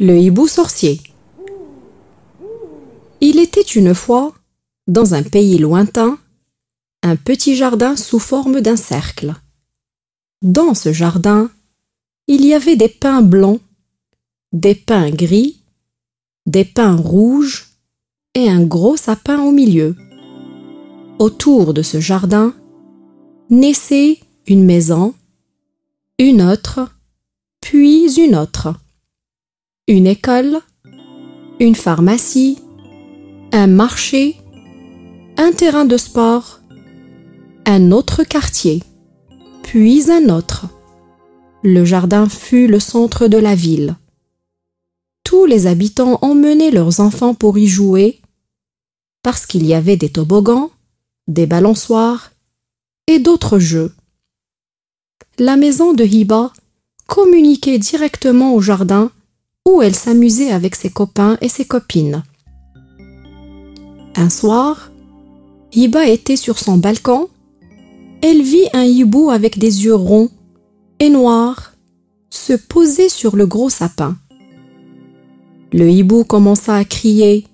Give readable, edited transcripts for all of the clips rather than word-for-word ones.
Le hibou sorcier. Il était une fois, dans un pays lointain, un petit jardin sous forme d'un cercle. Dans ce jardin, il y avait des pins blancs, des pins gris, des pins rouges et un gros sapin au milieu. Autour de ce jardin naissait une maison, une autre, puis une autre. Une école, une pharmacie, un marché, un terrain de sport, un autre quartier, puis un autre. Le jardin fut le centre de la ville. Tous les habitants emmenaient leurs enfants pour y jouer, parce qu'il y avait des toboggans, des balançoires et d'autres jeux. La maison de Hiba communiquait directement au jardin où elle s'amusait avec ses copains et ses copines. Un soir, Hiba était sur son balcon. Elle vit un hibou avec des yeux ronds et noirs se poser sur le gros sapin. Le hibou commença à crier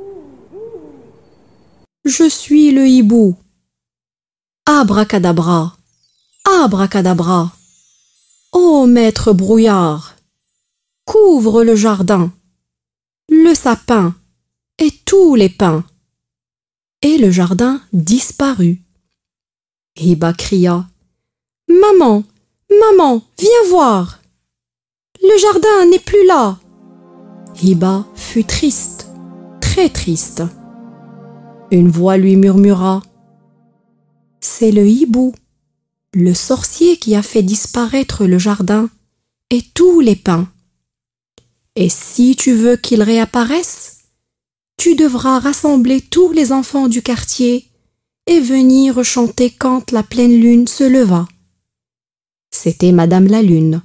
« Je suis le hibou. Abracadabra, abracadabra. Ô maître brouillard, couvre le jardin, le sapin et tous les pins. » Et le jardin disparut. Hiba cria « Maman, maman, viens voir. Le jardin n'est plus là. » Hiba fut triste, très triste. Une voix lui murmura « C'est le hibou, le sorcier qui a fait disparaître le jardin et tous les pins. Et si tu veux qu'il réapparaisse, tu devras rassembler tous les enfants du quartier et venir chanter quand la pleine lune se leva. » C'était Madame la Lune.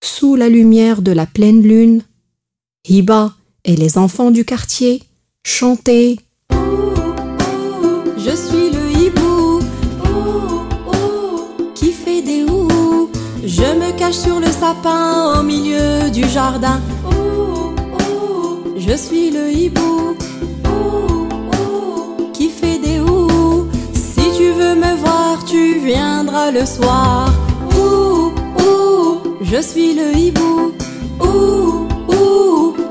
Sous la lumière de la pleine lune, Hiba et les enfants du quartier chantaient « Je suis le hibou, qui fait des ouh. Je me cache sur le sapin au milieu du jardin. Je suis le hibou, qui fait des ouh. Si tu veux me voir, tu viendras le soir. Je suis le hibou,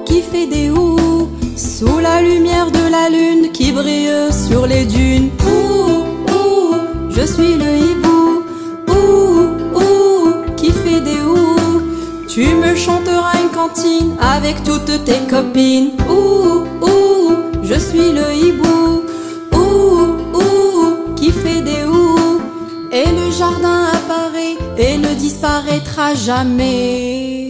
qui fait des ouh. Sous la lumière de la lune qui brille sur les dunes. Je suis le hibou, qui fait des ouh. Tu me chanteras une cantine avec toutes tes copines. Je suis le hibou, qui fait des ouh. Et le jardin apparaît et ne disparaîtra jamais.